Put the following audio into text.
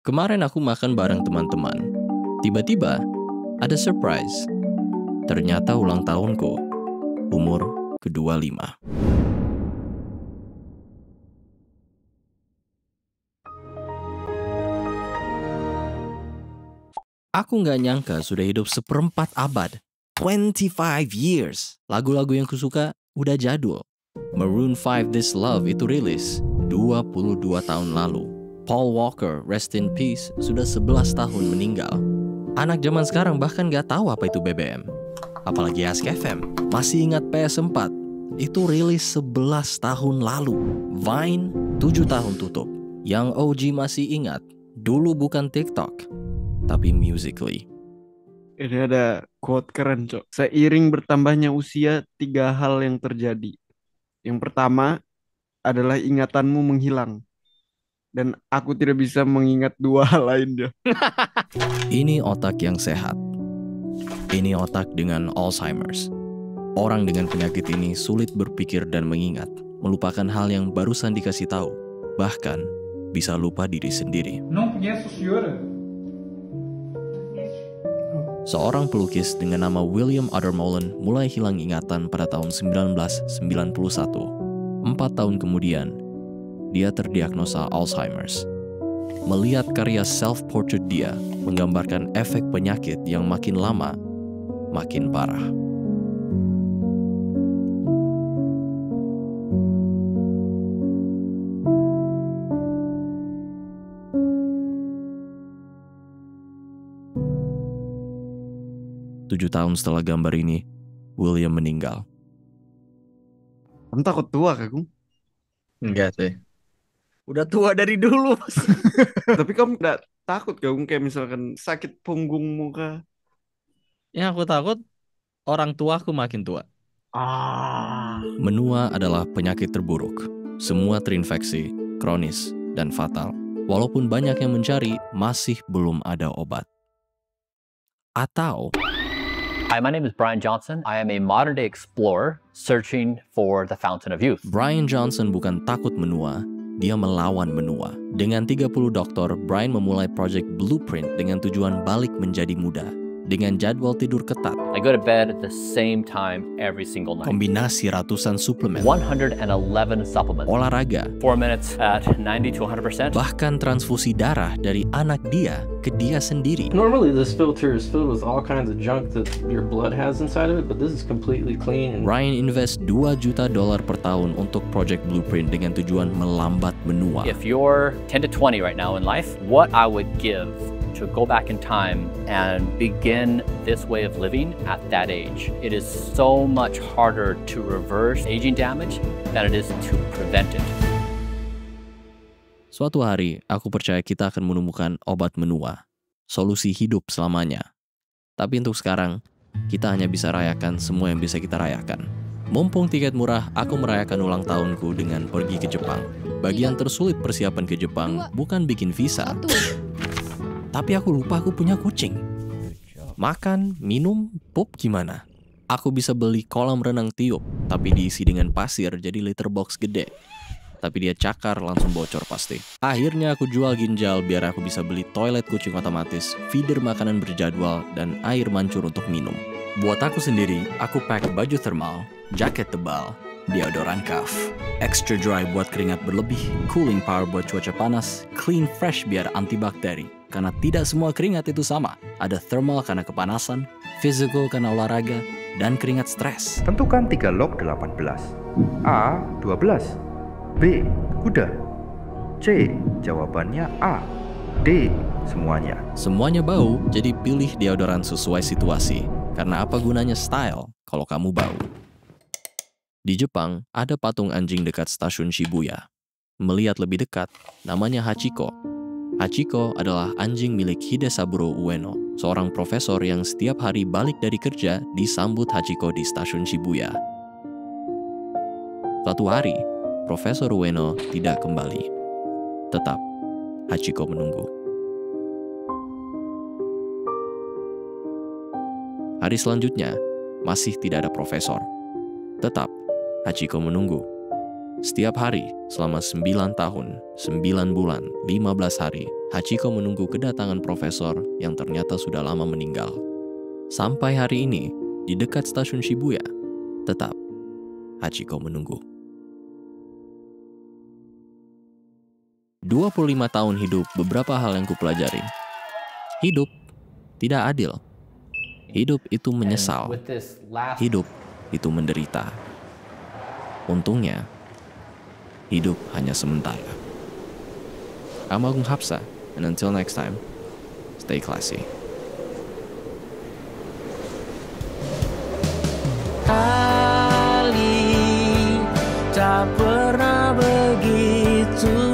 Kemarin aku makan bareng teman-teman. Tiba-tiba ada surprise. Ternyata ulang tahunku, umur ke-25. Aku nggak nyangka sudah hidup seperempat abad. 25 years. Lagu-lagu yang kusuka udah jadul. Maroon 5 This Love itu rilis 22 tahun lalu. Paul Walker, rest in peace, sudah 11 tahun meninggal. Anak zaman sekarang bahkan nggak tahu apa itu BBM. Apalagi Ask FM. Masih ingat PS4? Itu rilis 11 tahun lalu. Vine 7 tahun tutup. Yang OG masih ingat, dulu bukan TikTok, tapi Musical.ly. Ini ada quote keren, Cok. Seiring bertambahnya usia, 3 hal yang terjadi. Yang pertama adalah ingatanmu menghilang. Dan aku tidak bisa mengingat 2 hal lainnya. Ini otak yang sehat. Ini otak dengan Alzheimer's. Orang dengan penyakit ini sulit berpikir dan mengingat, melupakan hal yang barusan dikasih tahu, bahkan bisa lupa diri sendiri. Não conhece o senhor? Seorang pelukis dengan nama William Adairmolen mulai hilang ingatan pada tahun 1991. 4 tahun kemudian, dia terdiagnosa Alzheimer's. Melihat karya self-portrait dia menggambarkan efek penyakit yang makin lama, makin parah. Tujuh tahun setelah gambar ini, William meninggal. Kamu takut tua, Kakung? Enggak sih. Udah tua dari dulu. Tapi kamu gak takut, Kakung? Kayak misalkan sakit punggung muka. Yang aku takut, orang tua aku makin tua. Menua adalah penyakit terburuk. Semua terinfeksi, kronis, dan fatal. Walaupun banyak yang mencari, masih belum ada obat. Atau Hi, my name is Brian Johnson. I am a modern-day explorer searching for the fountain of youth. Brian Johnson bukan takut menua, dia melawan menua. Dengan 30 dokter, Brian memulai Project Blueprint dengan tujuan balik menjadi muda. Dengan jadwal tidur ketat, I go to bed at the same time every single night. kombinasi ratusan suplemen, 111 supplements. olahraga, 4 minutes at 90 to 100%. bahkan transfusi darah dari anak dia ke dia sendiri. Normally this filter is filled with all kinds of junk that your blood has inside of it, but this is completely clean. And Brian invest $2 juta per tahun untuk Project Blueprint dengan tujuan melambat menua. If you're 10 to 20 right now in life, what I would give to go back in time and begin this way of living at that age. It is so much harder to reverse aging damage than it is to prevent it. Suatu hari, aku percaya kita akan menemukan obat menua, solusi hidup selamanya. Tapi untuk sekarang, kita hanya bisa rayakan semua yang bisa kita rayakan. Mumpung tiket murah, aku merayakan ulang tahunku dengan pergi ke Jepang. Bagian tersulit persiapan ke Jepang bukan bikin visa. Tapi aku lupa aku punya kucing. Makan, minum, pup gimana? Aku bisa beli kolam renang tiup, tapi diisi dengan pasir jadi litter box gede. Tapi dia cakar langsung bocor pasti. Akhirnya aku jual ginjal biar aku bisa beli toilet kucing otomatis, feeder makanan berjadwal, dan air mancur untuk minum. Buat aku sendiri, aku pack baju thermal, jaket tebal, deodoran cuff, extra dry buat keringat berlebih, cooling power buat cuaca panas, clean fresh biar antibakteri. Karena tidak semua keringat itu sama. Ada thermal karena kepanasan, physical karena olahraga, dan keringat stres. Tentukan 3 log 18. A. 12. B. Kuda. C. Jawabannya A. D. Semuanya. Semuanya bau, jadi pilih deodoran sesuai situasi. Karena apa gunanya style kalau kamu bau? Di Jepang, ada patung anjing dekat stasiun Shibuya. Melihat lebih dekat, namanya Hachiko. Hachiko adalah anjing milik Hidesaburo Ueno, seorang profesor yang setiap hari balik dari kerja disambut Hachiko di stasiun Shibuya. Suatu hari, Profesor Ueno tidak kembali. Tetap, Hachiko menunggu. Hari selanjutnya, masih tidak ada profesor. Tetap, Hachiko menunggu. Setiap hari, selama 9 tahun, 9 bulan, 15 hari, Hachiko menunggu kedatangan profesor yang ternyata sudah lama meninggal. Sampai hari ini, di dekat stasiun Shibuya, tetap Hachiko menunggu. 25 tahun hidup, beberapa hal yang kupelajari. Hidup tidak adil. Hidup itu menyesal. Hidup itu menderita. Untungnya, hidup hanya sementara. I'm Agung Hapsa, and until next time, stay classy. Kali tak pernah begitu